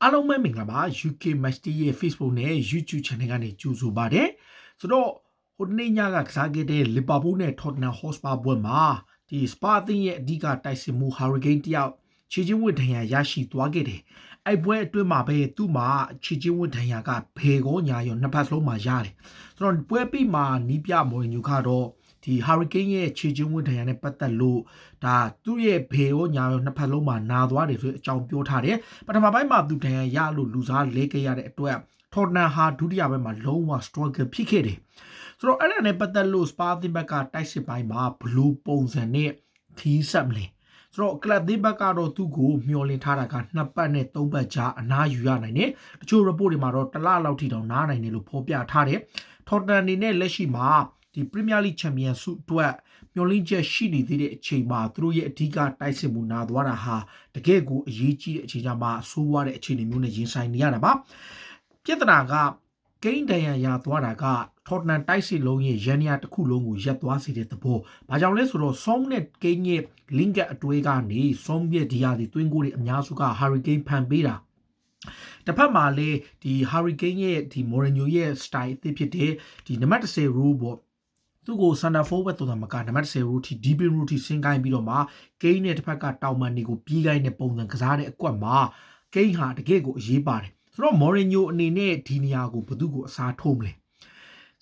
အားလုံးပဲမင်္ဂလာပါ UK Match Day ရဲ့ Facebook နဲ့ YouTube Channel ကနေကြိုဆိုပါတယ်ဆိုတော့ဟိုတနေ့ညကကစားခဲ့တဲ့ Liverpool နဲ့ Tottenham Hotspur ပွဲမှာဒီ Spurs အသင်းရဲ့အဓိကတိုက်စစ်မှု Hurricane တယောက်ခြေချင်းဝတ်ဒဏ်ရာရရှိသွားခဲ့တယ်အဲ့ပွဲအတွင်းမှာပဲသူ့မှာခြေချင်းဝတ်ဒဏ်ရာကဖေကောညာရောနှစ်ဖက်စလုံးမှာရတယ်ဆိုတော့ပွဲပြီးမှာနီးပြမော်ရီညူကတော့ဒီ Hurricane ရဲ့ခြေချင်းဝတ်ဒဏ်ရာနဲ့ပတ်သက်လို့ဒါသူ့ရဲ့ဖေရောညာရောနှစ်ဖက်လုံးမှာနာသွားတယ်ဆိုတဲ့အကြောင်းပြောထားတယ်ပထမပိုင်းမှာသူဒဏ်ရာရလို့လူစားလဲခဲ့ရတဲ့အတွက် Tottenham ဟာဒုတိယပိုင်းမှာလုံးဝ struggle ဖြစ်ခဲ့တယ်ဆိုတော့အဲ့ဒါနဲ့ပတ်သက်လို့ Spurs အသင်းဘက်ကတိုက်စစ်ပိုင်းမှာဘလူးပုံစံနဲ့ခီးဆက်မလဲဆိုတော့ club သင်းဘက်ကတော့သူ့ကိုမျှော်လင့်ထားတာက2ပတ်နဲ့3ပတ်ကြာအနားယူရနိုင်တယ်တချို့ report တွေမှာတော့တစ်လလောက်ထိတောင်နားနိုင်တယ်လို့ဖော်ပြထားတယ် Tottenham အနေနဲ့လက်ရှိမှာဒီ Premier League Champion ဆုအတွက်မျှော်လင့်ချက်ရှိနေသေးတဲ့အချိန်မှာသူတို့ရဲ့အဓိကတိုက်စစ်မှုနာသွားတာဟာတကယ့်ကိုအရေးကြီးတဲ့အချိန်ကြမှာဆိုးွားတဲ့အခြေအနေမျိုးနဲ့ရင်ဆိုင်နေရတာပါပြဿနာကဂိမ်းဒဏ်ရာရသွားတာက Tottenham တိုက်စစ်လုံးရဲ့ရန်ရာတစ်ခုလုံးကိုရပ်သွားစေတဲ့သဘော။ဘာကြောင့်လဲဆိုတော့ Song နဲ့ Kane ရဲ့ link အတွဲကနေ Song ရဲ့ဒီဟာဒီတွင်းကိုတွေအများစုက Hurricane ဖန်ပေးတာ။တစ်ဖက်မှာလေဒီ Hurricane ရဲ့ဒီ Mourinho ရဲ့ style အသစ်ဖြစ်တဲ့ဒီနံပါတ်10 rule ပေါ့သူကို center forward တုံးတာမကနံပါတ်10 rule ထိ deep in rule ထိဆင်းကိုင်းပြီးတော့မှ Kane နဲ့တစ်ဖက်ကတောင်ပန်တွေကိုပြေးကိုင်းတဲ့ပုံစံကစားတဲ့အကွက်မှာ Kane ဟာတကယ့်ကိုအရေးပါတယ်။ဆိုတော့ Mourinho အနေနဲ့ဒီနေရာကိုဘယ်သူကိုအစားထိုးမလဲ။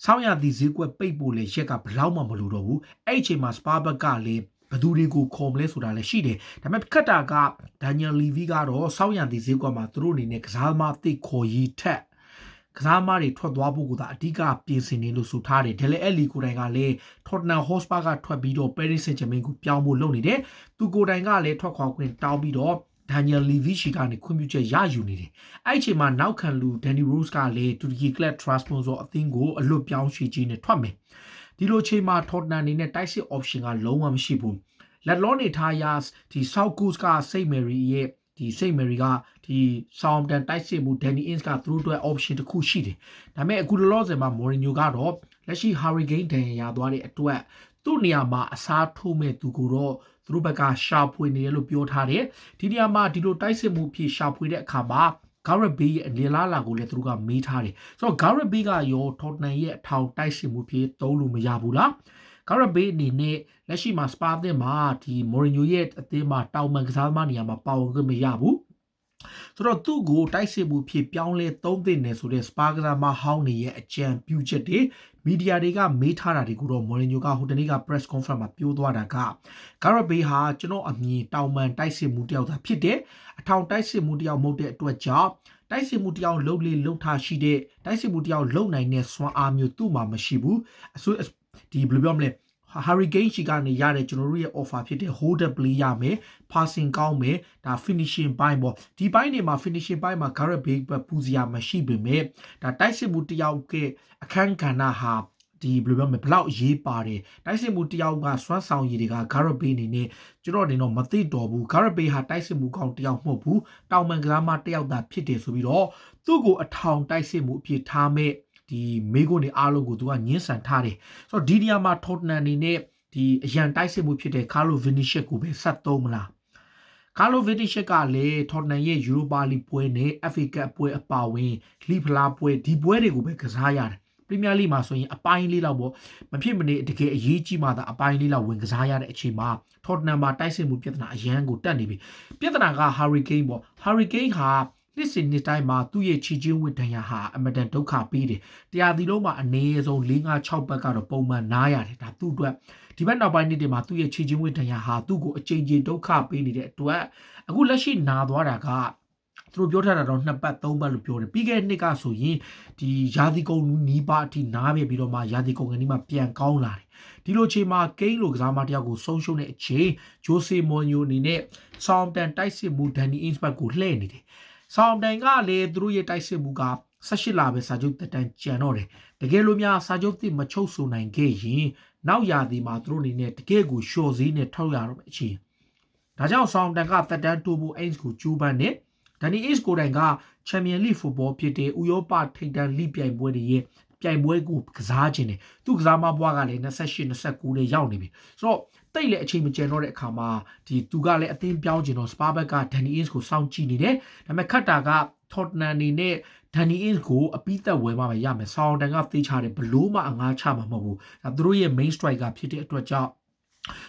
ဆောင်းရသည့်ဈေးကွက်ပိတ်ဖို့လေရက်ကဘလောက်မှမလိုတော့ဘူးအဲ့အချိန်မှာ Spurs ဘက်ကလည်းဘသူတွေကိုခေါ်မလဲဆိုတာလည်းရှိတယ်ဒါပေမဲ့ခက်တာက Daniel Levy ကတော့ဆောင်းရသည့်ဈေးကွက်မှာသူတို့အနေနဲ့ကစားသမားအသစ်ခေါ်ရေးထက်ကစားသမားတွေထွက်သွားဖို့ကသာအဓိကပြင်ဆင်နေလို့ဆိုထားတယ်Dele Alli ကိုယ်တိုင်ကလည်း Tottenham Hotspur ကထွက်ပြီးတော့ Paris Saint-Germain ကိုပြောင်းဖို့လုပ်နေတယ်သူကိုယ်တိုင်ကလည်းထွက်ခွာခွင့်တောင်းပြီးတော့Daniel Levy ရှိကနေခွင့်ပြုချက်ရယူနေတယ်။အဲ့အချိန်မှာနောက်ခံလူ Danny Rose ကလည်း Turkey Club Trabzonspor အသင်းကိုအလွတ်ပြောင်းရွှေ့ခြင်းနဲ့ထွက်မယ်။ဒီလိုချိန်မှာ Tottenham အနေနဲ့တိုက်စစ် option ကလုံးဝမရှိဘူး။လက်လောနေထားရဒီ South Coast က Saint Mary ရဲ့ဒီ Saint Mary ကဒီ Southampton တိုက်စစ်မှု Danny Ings ကသူတို့အတွက် option တစ်ခုရှိတယ်။ဒါပေမဲ့အခုလောလောဆယ်မှာ Mourinho ကတော့လက်ရှိ Hurricane ဒဏ်ရာရသွားတဲ့အတွက်သူ့နေရာမှာအစားထိုးမဲ့သူကိုတော့သူတို့ဘက်ကရှာဖွေနေတယ်လို့ပြောထားတယ်ဒီနေရာမှာဒီလိုတိုက်စစ်မှုဖြစ်ရှာဖွေတဲ့အခါမှာ Gareth Bale ရဲ့အနေလာလာကိုလည်းသူတို့ကမေးထားတယ်ဆိုတော့ Gareth Bale ကရော Tottenham ရဲ့အထောင်တိုက်စစ်မှုဖြစ်သုံးလို့မရဘူးလား Gareth Bale အနေနဲ့လက်ရှိမှာ Spurs အသင်းမှာဒီ Mourinho ရဲ့အသင်းမှာတောင်ပန်ကစားသမားနေရာမှာပါဝင်ခွင့်မရဘူးဆိုတော့သူ့ကိုတိုက်စစ်မှုဖြစ်ပြောင်းလဲသုံးသင့်တယ်ဆိုတဲ့ Spurs ကစားသမားဟောင်းတွေရဲ့အကြံပြုချက်တွေမီဒီယာတွေကမေးထားတာတွေကိုတော့ Mourinho ကဟိုတနေ့က press conference မှာပြောသွားတာက Gareth Bale ဟာကျွန်တော်အမြင်တောင်ပန်တိုက်စစ်မှုတယောက်သာဖြစ်တယ်အထောင်တိုက်စစ်မှုတယောက်မဟုတ်တဲ့အတွက်ကြောင့်တိုက်စစ်မှုတယောက်လှုပ်လေလှုပ်ထားရှိတဲ့တိုက်စစ်မှုတယောက်လှုပ်နိုင်တဲ့စွမ်းအားမျိုးသူ့မှာမရှိဘူးအဆိုဒီဘယ်လိုပြောမလဲHurricane ရှိကနေရတဲ့ကျွန်တော်တို့ရဲ့ offer ဖြစ်တဲ့ hold up play ရမယ် passing ကောင်းမယ်ဒါ finishing ပိုင်းပေါ့ဒီပိုင်းတွေမှာ finishing ပိုင်းမှာ Gareth Bale ပဲပူစရာမရှိပေမဲ့ဒါတိုက်စစ်မှုတယောက်ကအခန်းကဏ္ဍဟာဒီဘယ်လိုပြောမလဲဘလောက်ရေးပါတယ်တိုက်စစ်မှုတယောက်ကစွမ်းဆောင်ရည်တွေက Gareth Bale အနေနဲ့ကျွန်တော်အနေနဲ့မသိတော့ဘူး Gareth Bale ဟာတိုက်စစ်မှုကောင်းတယောက်မဟုတ်ဘူးတောင်ပန်ကစားမတယောက်သာဖြစ်တယ်ဆိုပြီးတော့သူ့ကိုအထောင်တိုက်စစ်မှုအဖြစ်ထားမဲ့ဒီမိကုန်းတွေအားလုံးကိုသူကညှင်းဆန်ထားတယ်ဆိုတော့ဒီနေရာမှာ Tottenham အနေနဲ့ဒီအရန်တိုက်စစ်မှုဖြစ်တဲ့ Carlo Vinicius ကိုပဲဆက်သုံးမလား Carlo Vinicius ကလည်း Tottenham ရဲ့ Europa League ပွဲနဲ့ FA Cup ပွဲအပါဝင်လိဖလားပွဲဒီပွဲတွေကိုပဲကစားရတယ်Premier League မှာဆိုရင်အပိုင်းလေးလောက်ပေါ့မဖြစ်မနေတကယ်အရေးကြီးမှသာအပိုင်းလေးလောက်ဝင်ကစားရတဲ့အချိန်မှာ Tottenham မှာတိုက်စစ်မှုပြဿနာအရန်ကိုတက်နေပြီပြဿနာက Hurricane ပေါ့ Hurricane ဟာနှစ်စဉ်နှစ်တိုင်းမှာသူ့ရဲ့ချီချင်းဝတ်ဒဏ်ရာဟာအမတန်ဒုက္ခပေးတယ်တရားဒီလုံးမှာအနည်းဆုံး4-5-6ပတ်ကတော့ပုံမှန်နားရတယ်ဒါသူ့အတွက်ဒီဘက်နောက်ပိုင်းနှစ်တွေမှာသူ့ရဲ့ချီချင်းဝတ်ဒဏ်ရာဟာသူ့ကိုအချိန်ချင်းဒုက္ခပေးနေတဲ့အတွက်အခုလက်ရှိနာသွားတာကသူတို့ပြောထားတာတော့2ပတ်3ပတ်လို့ပြောတယ်ပြီးခဲ့တဲ့နှစ်ကဆိုရင်ဒီရာသီကုန်နီးပါးအထိနားပြပြီးတော့မှရာသီကုန်ကနေ့မှပြန်ကောင်းလာတယ်ဒီလိုချိန်မှာကိန်းလိုကစားမတယောက်ကိုဆုံးရှုံးတဲ့အချိန်ဂျိုဆေမော်ညိုအနေနဲ့ဆောင်းတန်တိုက်စစ်မှုဒန်နီအင်းစ်ဘတ်ကိုလှည့်နေတယ်ဆောင်းတန်ကလည်းသူတို့ရဲ့တိုက်စစ်မှုက18လပဲစာချုပ်တက်တန်းကျန်တော့တယ်တကယ်လို့များစာချုပ်သစ်မချုပ်ဆိုနိုင်ခဲ့ရင်နောက်ရာသီမှာသူတို့အနေနဲ့တကယ်ကိုရှော့စည်းနဲ့ထောက်ရတော့မယ့်အချိန်ဒါကြောင့်ဆောင်းတန်ကတက်တန်းတိုးဖို့အိမ်စ်ကိုကျူးပန်းနေဒန်နီအစ်ကိုတိုင်ကချန်ပီယံလိဖုတ်ဘောဖြစ်တဲ့ဥရောပထိပ်တန်းလိပြိုင်ပွဲတွေရဲ့ပြိုင်ပွဲကိုကစားခြင်းတယ်သူကစားမဘွားကလည်း28-29နဲ့ရောက်နေပြီဆိုတော့တ တိတ်လည်းအချိန်မကျန်တော့တဲ့အခါမှာဒီသူကလည်းအသင်းပြောင်းကျင်တော့ Spa ဘက်က Danny Ings ကိုစောင့်ကြည့်နေတယ်ဒါပေမဲ့ခတ်တာက Tottenham အနေနဲ့ Danny Ings ကိုအပိသက်ဝယ်မှပဲရမယ်ဆောင်းတန်ကသိချတယ်ဘလို့မှအငားချမှာမဟုတ်ဘူးဒါသူတို့ရဲ့ main striker ဖြစ်တဲ့အတွက်ကြောင့်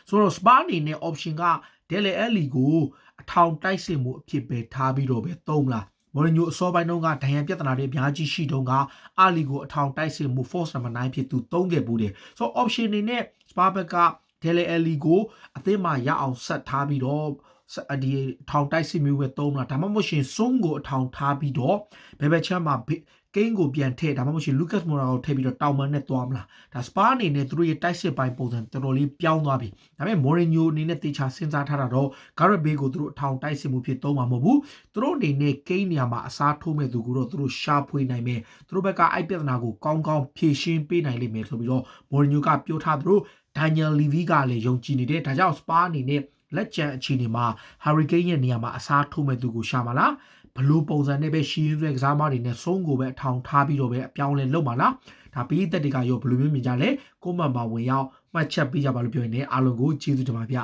ဆိုတော့ Spa အနေနဲ့ option က Dele Alli ကိုအထောင်တိုက်စစ်မှုအဖြစ်ပဲထားပြီးတော့ပဲသုံးလားမော်ရီညိုအစောပိုင်းတုန်းကဒဏ်ရာပြဿနာတွေအများကြီးရှိတုန်းကအာလီကိုအထောင်တိုက်စစ်မှု force number 9ဖြစ်သူသုံးခဲ့ဘူးတယ်ဆိုတော့ option အနေနဲ့ Spa ဘက်က Dele Alli ကိုအသင်းမှာရအောင်ဆက်ထားပြီးတော့ဒီထောင်တိုက်စစ်မျိုးပဲသုံးလားဒါမှမဟုတ်ရှင်စုံကိုအထောင်ထားပြီးတော့ဘယ်ဘက်ချမ်းမှာကိန်းကိုပြန်ထည့်ဒါမှမဟုတ်ရှင် Lucas Moura ကိုထည့်ပြီးတော့တောင်မန်နဲ့သွားမလားဒါ Spa အနေနဲ့သူတို့ရဲ့တိုက်စစ်ပိုင်းပုံစံတော်တော်လေးပြောင်းသွားပြီဒါပေမဲ့ Mourinho အနေနဲ့တေချာစဉ်းစားထားတာတော့ Gareth Bale ကိုသူတို့အထောင်တိုက်စစ်မှုဖြစ်သုံးမှာမဟုတ်ဘူးသူတို့အနေနဲ့ကိန်းနေရာမှာအစားထိုးမဲ့သူကိုတော့သူတို့ရှာဖွေနိုင်မယ်သူတို့ဘက်ကအိုက်ပြဿနာကိုကောင်းကောင်းဖြေရှင်းပေးနိုင်လိမ့်မယ်ဆိုပြီးတော့ Mourinho ကပြောထားသလို Daniel Levy ကလည်းယုံကြည်နေတယ်ဒါကြောင့် Spa အနေနဲ့လက်ကျန်အခြေအနေမှာ Harry Kane ရဲ့နေရာမှာအစားထိုးမဲ့သူကိုရှာမှာလားဘလို့ပုံစံနဲ့ပဲရှီရင်းဆွဲကစားမတွေနဲ့စုံကိုပဲအထောင်ထားပြီးတော့ပဲအပြောင်းလဲလုပ်မှာလားဒါပြီးသက်တွေကရောဘလို့မျိုးမြင်ကြလဲကွန်မန့်မှာဝင်ရောက်မှတ်ချက်ပေးကြပါလို့ပြောရင်လည်းအားလုံးကိုကျေးဇူးတင်ပါဗျ